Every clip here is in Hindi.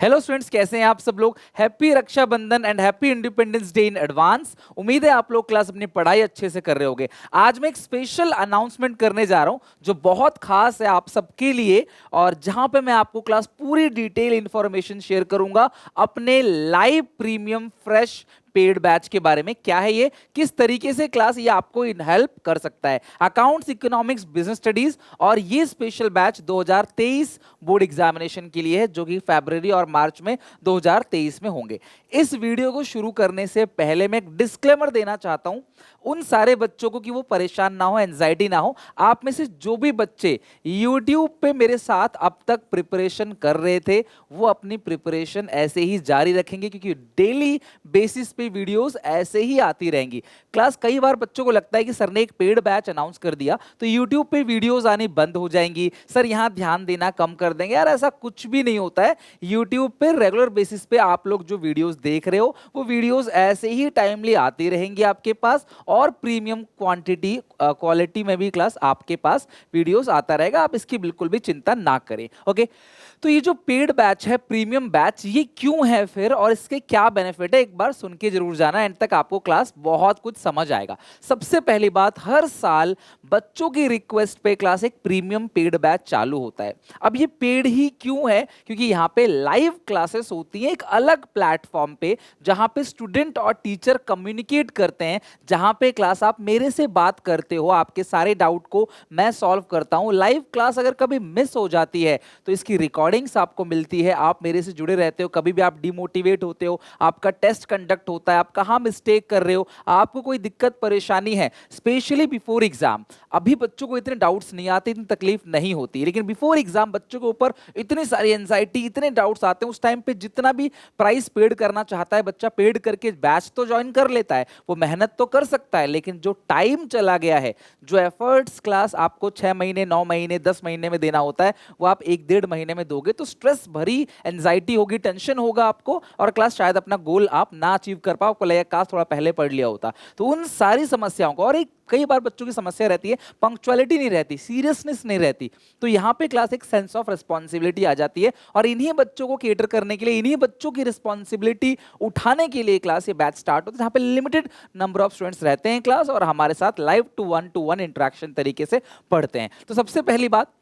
हेलो स्टूडेंट्स, कैसे हैं आप सब लोग। Happy Rakshabandhan and happy independence day in advance. उम्मीद है आप लोग क्लास अपनी पढ़ाई अच्छे से कर रहे होंगे। आज मैं एक स्पेशल अनाउंसमेंट करने जा रहा हूं जो बहुत खास है आप सबके लिए, और जहां पे मैं आपको क्लास पूरी डिटेल इंफॉर्मेशन शेयर करूंगा अपने live premium fresh paid batch के बारे में। क्या है ये, किस तरीके से क्लास ये आपको हेल्प कर सकता है। अकाउंट्स, इकोनॉमिक्स, बिजनेस स्टडीज, और ये स्पेशल बैच 2023 बोर्ड एग्जामिनेशन के लिए है जो कि फरवरी और मार्च में 2023 में होंगे। इस वीडियो को शुरू करने से पहले मैं एक डिस्क्लेमर देना चाहता हूं उन सारे बच्चों को कि वो परेशान ना हो, एंजाइटी ना हो। आप में से जो भी बच्चे YouTube पे मेरे साथ अब तक प्रिपरेशन कर रहे थे वो अपनी प्रिपरेशन ऐसे ही जारी रखेंगे, क्योंकि डेली बेसिस पे वीडियोस ऐसे ही आती रहेंगी। क्लास कई बार बच्चों को लगता है कि सर ने एक पेड बैच अनाउंस कर दिया तो YouTube पे वीडियोस आनी बंद हो जाएंगी, सर यहां ध्यान देना कम कर देंगे। यार ऐसा कुछ भी नहीं होता है। YouTube पे रेगुलर बेसिस पे आप लोग जो वीडियोस देख रहे हो वो वीडियोस ऐसे ही टाइमली आती रहेंगी आपके पास, और प्रीमियम क्वालिटी में भी क्लास आपके पास वीडियोस आता रहेगा। आप इसकी बिल्कुल भी चिंता ना करें। ओके, तो ये जो पेड बैच है, प्रीमियम बैच, ये क्यों है फिर और इसके क्या बेनिफिट है, एक बार सुन के जरूर जाना। एंड तक आपको क्लास बहुत कुछ समझ आएगा। सबसे पहली बात, हर साल बच्चों की रिक्वेस्ट पे क्लास एक प्रीमियम पेड बैच चालू होता है। अब ये पेड ही क्यों है, क्योंकि यहाँ पे लाइव क्लासेस होती हैं एक अलग प्लेटफॉर्म पे जहां पे स्टूडेंट और टीचर कम्युनिकेट करते हैं, जहां पे क्लास आप मेरे से बात करते हो, आपके सारे डाउट को मैं सॉल्व करता हूं। लाइव क्लास अगर कभी मिस हो जाती है तो इसकी रिकॉर्डिंग्स आपको मिलती है, आप मेरे से जुड़े रहते हो। कभी भी आप डिमोटिवेट होते हो, आपका टेस्ट कंडक्ट होता है, आप कहां मिस्टेक कर रहे हो, आपको कोई दिक्कत परेशानी है, स्पेशली बिफोर एग्जाम। अभी बच्चों को इतने डाउट्स नहीं आते, इतनी तकलीफ नहीं होती, लेकिन बिफोर एग्जाम बच्चों के ऊपर इतनी सारी एंजाइटी, इतने डाउट्स आते हैं। उस टाइम पे जितना भी प्राइस पेड करना चाहता है बच्चा, पेड करके बैच तो ज्वाइन कर लेता है, वो मेहनत तो कर सकता है, लेकिन जो टाइम चला गया है, जो एफर्ट्स क्लास आपको 6 महीने, 9 महीने, 10 महीने में देना होता है, वो आप 1-1.5 महीने में दोगे तो स्ट्रेस भरी एंजाइटी होगी, टेंशन होगा आपको, और क्लास शायद अपना गोल आप ना अचीव कर पाओ। आपको लगेगा काश थोड़ा पहले पढ़ लिया होता। तो उन सारी समस्याओं को, और एक कई बार बच्चों की समस्या रहती है पंक्चुअलिटी नहीं रहती, सीरियसनेस नहीं रहती, तो यहां पे क्लास एक सेंस ऑफ रिस्पॉन्सिबिलिटी आ जाती है, और इन्हीं बच्चों को केटर करने के लिए, इन्हीं बच्चों की रिस्पॉन्सिबिलिटी उठाने के लिए क्लास ये बैच स्टार्ट होता है, जहां पे लिमिटेड नंबर ऑफ स्टूडेंट्स रहते हैं क्लास और हमारे साथ लाइव टू वन इंटरेक्शन तरीके से पढ़ते हैं। तो सबसे पहली बात,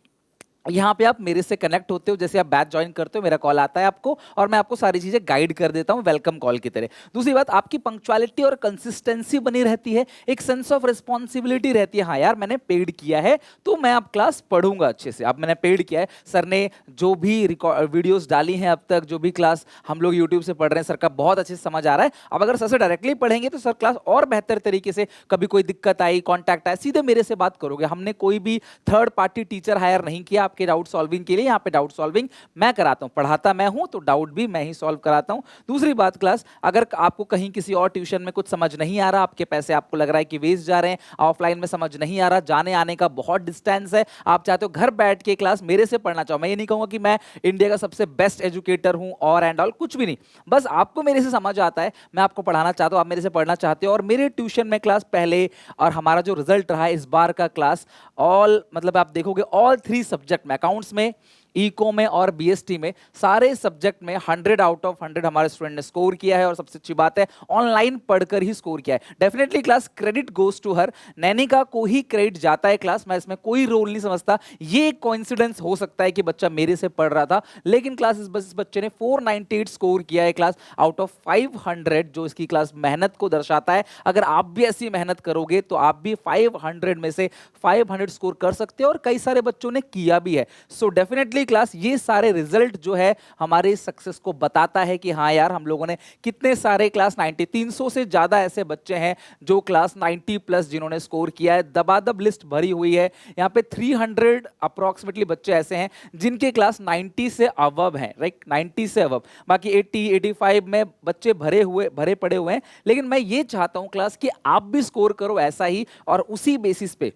यहाँ पे आप मेरे से कनेक्ट होते हो, जैसे आप बैच ज्वाइन करते हो मेरा कॉल आता है आपको, और मैं आपको सारी चीजें गाइड कर देता हूँ वेलकम कॉल की तरह। दूसरी बात, आपकी पंक्चुअलिटी और कंसिस्टेंसी बनी रहती है, एक सेंस ऑफ रिस्पॉन्सिबिलिटी रहती है। हाँ यार, मैंने पेड किया है तो मैं अब क्लास पढ़ूंगा अच्छे से। अब मैंने पेड किया है, सर ने जो भी वीडियोस डाली हैं अब तक, जो भी क्लास हम लोग यूट्यूब से पढ़ रहे हैं, सर का बहुत अच्छे से समझ आ रहा है। अब अगर सर से डायरेक्टली पढ़ेंगे तो सर क्लास और बेहतर तरीके से, कभी कोई दिक्कत आई, कॉन्टैक्ट आया, सीधे मेरे से बात करोगे। हमने कोई भी थर्ड पार्टी टीचर हायर नहीं किया आपके डाउट सॉल्विंग के लिए। यहाँ पे डाउट सॉल्विंग मैं कराता हूँ, पढ़ाता मैं हूं तो डाउट भी मैं ही सॉल्व कराता हूँ। दूसरी बात, क्लास अगर आपको कहीं किसी और ट्यूशन में कुछ समझ नहीं आ रहा, आपके पैसे आपको लग रहा है कि वेस्ट जा रहे हैं, ऑफलाइन में समझ नहीं आ रहा, जाने आने का बहुत डिस्टेंस है, आप चाहते हो घर बैठ के क्लास मेरे से पढ़ना चाहो, मैं ये नहीं कहूंगा कि मैं इंडिया का सबसे बेस्ट एजुकेटर हूं और एंड ऑल, कुछ भी नहीं, बस आपको मेरे से समझ आता है, मैं आपको पढ़ाना चाहता हूं, आप मेरे से पढ़ना चाहते हो, और मेरे ट्यूशन में क्लास पहले और हमारा जो रिजल्ट रहा है इस बार का क्लास, ऑल मतलब आप देखोगे ऑल 3 सब्जेक्ट में, अकाउंट्स में, इको में और बीएसटी में, सारे सब्जेक्ट में 100 आउट ऑफ 100 हमारे स्टूडेंट ने स्कोर किया है। और सबसे अच्छी बात है, ऑनलाइन पढ़कर ही स्कोर किया है। Definitely class credit goes to her, Nainika को ही क्रेडिट जाता है क्लास, मैं इसमें कोई रोल नहीं समझता। ये एक कोइंसिडेंस हो सकता है कि बच्चा मेरे से पढ़ रहा था, लेकिन क्लास इस बच्चे ने 498 स्कोर किया है क्लास आउट ऑफ 500, जो इसकी क्लास मेहनत को दर्शाता है। अगर आप भी ऐसी मेहनत करोगे तो आप भी 500 में से 500 स्कोर कर सकते हो, और कई सारे बच्चों ने किया भी है। सो डेफिनेटली क्लास ये सारे रिजल्ट जो है हमारे सक्सेस को बताता है कि हाँ यार, हम लोगों ने कितने सारे क्लास 90, 300 से ज्यादा ऐसे बच्चे हैं जो क्लास 90 प्लस जिन्होंने स्कोर किया है। दबादब लिस्ट भरी हुई है यहाँ पे, 300 अप्रोक्सीमेटली बच्चे ऐसे हैं जिनके क्लास 90 से अबव हैं, राइट, 90 से अबव। बाकी 80, 85 में बच्चे भरे पड़े हुए हैं, लेकिन मैं ये चाहता हूं क्लास कि आप भी स्कोर करो ऐसा ही, और उसी बेसिस पे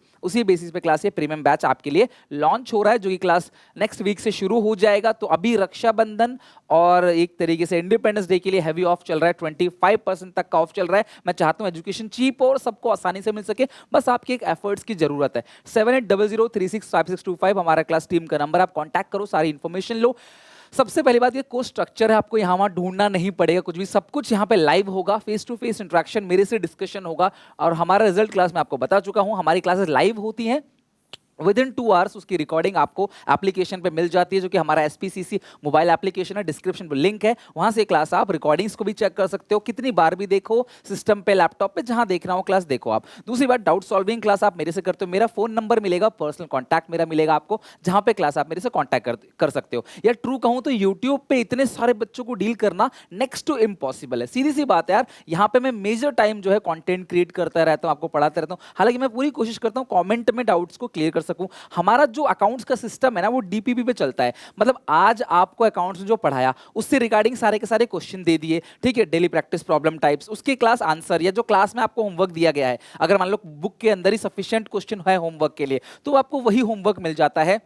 क्लास ये प्रीमियम बैच आपके लिए लॉन्च हो रहा है, जो कि क्लास नेक्स्ट वीक से शुरू हो जाएगा। तो अभी रक्षाबंधन और एक तरीके से इंडिपेंडेंस डे के लिए हैवी ऑफ चल रहा है, 25% तक का ऑफ चल रहा है। मैं चाहता हूं एजुकेशन चीप और सबको आसानी से मिल सके, बस आपके एक एफर्ट्स की जरूरत है। 7800365625 हमारा क्लास टीम का नंबर, आप कांटेक्ट करो, सारी इंफॉर्मेशन लो। सबसे पहली बात, ये कोर्स स्ट्रक्चर है, आपको यहाँ वहाँ ढूंढना नहीं पड़ेगा कुछ भी, सब कुछ यहाँ पे लाइव होगा, फेस टू फेस इंटरेक्शन, मेरे से डिस्कशन होगा। और हमारा रिजल्ट क्लास में आपको बता चुका हूँ, हमारी क्लासेस लाइव होती हैं, विद इन 2 आवर्स उसकी रिकॉर्डिंग आपको एप्लीकेशन पे मिल जाती है, जो कि हमारा एसपीसीसी मोबाइल एप्लीकेशन है, डिस्क्रिप्शन पे लिंक है, वहां से क्लास आप रिकॉर्डिंग्स को भी चेक कर सकते हो, कितनी बार भी देखो, सिस्टम पे, लैपटॉप पे, जहां देखना हो क्लास देखो आप। दूसरी बात, डाउट सॉल्विंग क्लास आप मेरे से करते हो, मेरा फोन नंबर मिलेगा, पर्सनल कॉन्टैक्ट मेरा मिलेगा आपको, जहां पे क्लास आप मेरे से कॉन्टैक्ट कर सकते हो। या ट्रू कहूं तो यूट्यूब पे इतने सारे बच्चों को डील करना नेक्स्ट टू इम्पॉसिबल है, सीधी सी बात है यार। यहाँ पे मैं मेजर टाइम जो है कंटेंट क्रिएट करता रहता हूँ, आपको पढ़ाते रहता हूँ, हालांकि मैं पूरी कोशिश करता हूँ कमेंट में डाउट्स को क्लियर कर सकूं। हमारा जो अकाउंट्स का सिस्टम है ना, वो डीपीपी पे चलता है, मतलब आज आपको अकाउंट्स में जो पढ़ाया उससे रिगार्डिंग सारे के सारे क्वेश्चन दे दिए, ठीक है, डेली प्रैक्टिस प्रॉब्लम टाइप्स, उसके क्लास आंसर, या जो क्लास में आपको होमवर्क दिया गया है, अगर मान लो बुक के अंदर ही सफिशिएंट क्वेश्चन है होमवर्क के लिए, तो आपको वही होमवर्क मिल जाता है,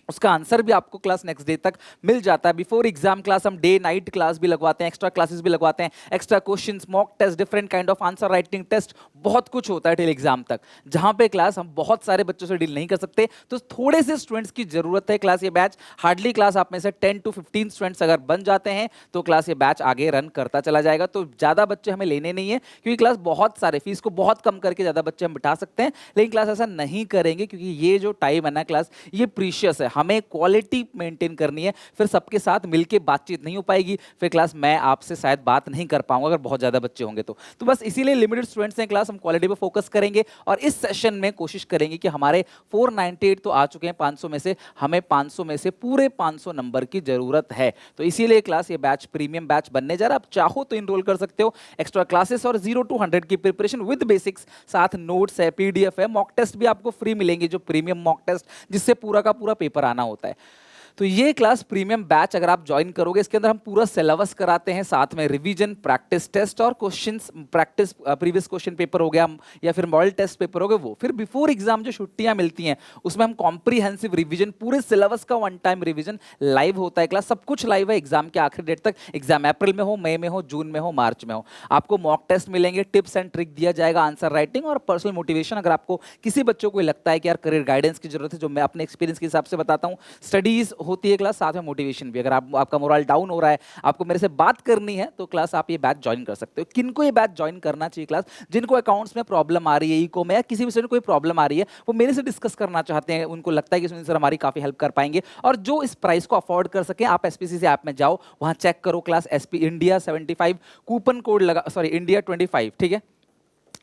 उसका आंसर भी आपको क्लास नेक्स्ट डे तक मिल जाता है। बिफोर एग्जाम क्लास हम डे नाइट क्लास भी लगवाते हैं, एक्स्ट्रा क्लासेस भी लगवाते हैं, extra questions, mock test, different kind of answer writing test, बहुत कुछ होता है टिल एग्जाम तक, जहां पे क्लास हम बहुत सारे बच्चों से डील नहीं कर सकते, तो थोड़े से स्टूडेंट्स की जरूरत है क्लास, ये बैच हार्डली क्लास आप में से 10 to 15 स्टूडेंट्स अगर बन जाते हैं तो क्लास ये बैच आगे रन करता चला जाएगा। तो ज्यादा बच्चे हमें लेने नहीं है, क्योंकि क्लास बहुत सारे, फीस को बहुत कम करके ज्यादा बच्चे हम बिठा सकते हैं, लेकिन क्लास ऐसा नहीं करेंगे, क्योंकि ये जो टाइम है ना क्लास, ये प्रीशियस है, हमें क्वालिटी मेंटेन करनी है, फिर सबके साथ मिलके बातचीत नहीं हो पाएगी, फिर क्लास मैं आपसे शायद बात नहीं कर पाऊंगा अगर बहुत ज्यादा बच्चे होंगे तो बस इसीलिए लिमिटेड स्टूडेंट्स हैं क्लास, हम क्वालिटी पे फोकस करेंगे, और इस सेशन में कोशिश करेंगे कि हमारे 498 तो आ चुके हैं 500 में से, हमें 500 में से पूरे 500 नंबर की जरूरत है, तो इसीलिए क्लास ये बैच प्रीमियम बैच बनने जा रहा है। आप चाहो तो इनरोल कर सकते हो, एक्स्ट्रा क्लासेस और 0 to 100 की प्रिपरेशन विद बेसिक्स, साथ नोट्स है, पीडीएफ है, मॉक टेस्ट भी आपको फ्री मिलेंगे, जो प्रीमियम मॉक टेस्ट जिससे पूरा का पूरा पेपर आना होता है। तो ये क्लास प्रीमियम बैच अगर आप ज्वाइन करोगे, इसके अंदर हम पूरा सिलेबस कराते हैं, साथ में रिवीजन, प्रैक्टिस टेस्ट और questions, practice previous question paper हो गया या फिर मॉडल टेस्ट पेपर हो गए वो, फिर बिफोर एग्जाम जो छुट्टियां मिलती हैं उसमें हम कॉम्प्रिहेंसिव रिवीजन, पूरे सिलेबस का वन टाइम रिवीजन लाइव होता है, क्लास सब कुछ लाइव है एग्जाम के आखिरी डेट तक, एग्जाम अप्रैल में हो, मई में हो, जून में हो, मार्च में हो। आपको मॉक टेस्ट मिलेंगे, टिप्स एंड ट्रिक दिया जाएगा, आंसर राइटिंग और पर्सनल मोटिवेशन, अगर आपको किसी बच्चों को लगता है कि यार करियर गाइडेंस की जरूरत है, जो मैं अपने एक्सपीरियंस के हिसाब से बताता हूँ, स्टडीज होती है क्लास, साथ में मोटिवेशन भी, अगर आपका मोरल डाउन हो रहा है, आपको मेरे से बात करनी है, तो क्लास आप ये बैच ज्वाइन कर सकते हो। किनको ये बैच ज्वाइन करना चाहिए क्लास? जिनको अकाउंट्स में प्रॉब्लम आ रही है, इको में, या किसी विषय में कोई प्रॉब्लम आ रही है, वो मेरे से डिस्कस करना चाहते हैं, उनको लगता है कि सुनील सर हमारी काफी हेल्प कर पाएंगे, और जो इस प्राइस को अफोर्ड कर सके, आप एसपीसीसी ऐप में जाओ, वहां चेक करो, class SP India 75 coupon code लगा, सॉरी इंडिया 25, ठीक है,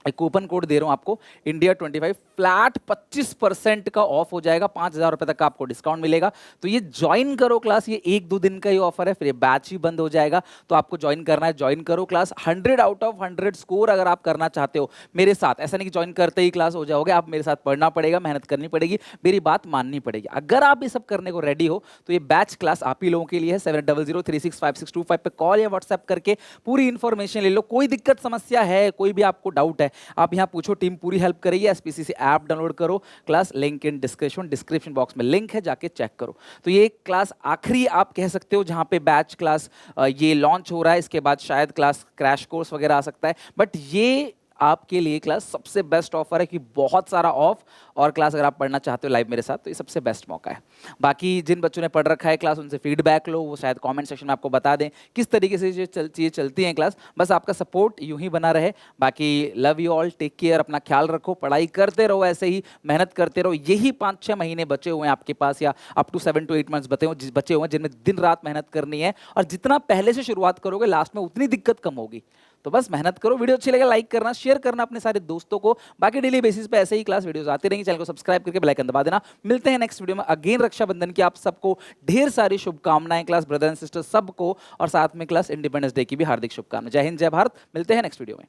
एक कूपन कोड दे रहा हूं आपको, इंडिया 25, फ्लैट 25% का ऑफ हो जाएगा, 5,000 रुपए तक का आपको डिस्काउंट मिलेगा। तो ये ज्वाइन करो क्लास, ये 1-2 दिन का ही ऑफर है, फिर ये बैच ही बंद हो जाएगा, तो आपको ज्वाइन करना है, ज्वाइन करो क्लास। 100 आउट ऑफ 100 स्कोर अगर आप करना चाहते हो मेरे साथ, ऐसा नहीं कि ज्वाइन करते ही क्लास हो जाओगे, आप मेरे साथ पढ़ना पड़ेगा, मेहनत करनी पड़ेगी, मेरी बात माननी पड़ेगी। अगर आप ये सब करने को रेडी हो तो ये बैच क्लास आप ही लोगों के लिए है। 7003656625 पे कॉल या व्हाट्सएप करके पूरी इंफॉर्मेशन ले लो। कोई दिक्कत समस्या है, कोई भी आपको डाउट है, आप यहाँ पूछो, टीम पूरी हेल्प करेगी। एसपीसीसी ऐप डाउनलोड करो, class link in description box में लिंक है, जाके चेक करो। तो ये क्लास आखिरी आप कह सकते हो जहाँ पे बैच क्लास ये लॉन्च हो रहा है, इसके बाद शायद क्लास क्रैश कोर्स वगैरह आ सकता है, बट ये आपके लिए क्लास सबसे बेस्ट ऑफर है कि बहुत सारा ऑफ, और क्लास अगर आप पढ़ना चाहते हो लाइव मेरे साथ तो ये सबसे बेस्ट मौका है। बाकी जिन बच्चों ने पढ़ रखा है क्लास, उनसे फीडबैक लो, वो शायद कमेंट सेक्शन में आपको बता दें किस तरीके से ये चीज़ें चलती हैं क्लास। बस आपका सपोर्ट यूं ही बना रहे। बाकी love you all, take care, अपना ख्याल रखो, पढ़ाई करते रहो, ऐसे ही मेहनत करते रहो। यही 5-6 महीने बचे हुए हैं आपके पास, या अप टू 7 to 8 मंथ्स बचे हुए हैं जिनमें दिन रात मेहनत करनी है, और जितना पहले से शुरुआत करोगे लास्ट में उतनी दिक्कत कम होगी। तो बस मेहनत करो। वीडियो अच्छी लगे लाइक करना, शेयर करना अपने सारे दोस्तों को। बाकी डेली बेसिस पे ऐसे ही क्लास वीडियोस आती रहेंगी, चैनल को सब्सक्राइब करके बेल आइकन दबा देना। मिलते हैं नेक्स्ट वीडियो में। अगेन रक्षाबंधन की आप सबको ढेर सारी शुभकामनाएं, क्लास ब्रदर एंड सिस्टर सबको, और साथ में क्लास इंडिपेंडेंस डे की भी हार्दिक शुभकामनाएं। जय हिंद, जय भारत। मिलते हैं नेक्स्ट वीडियो में।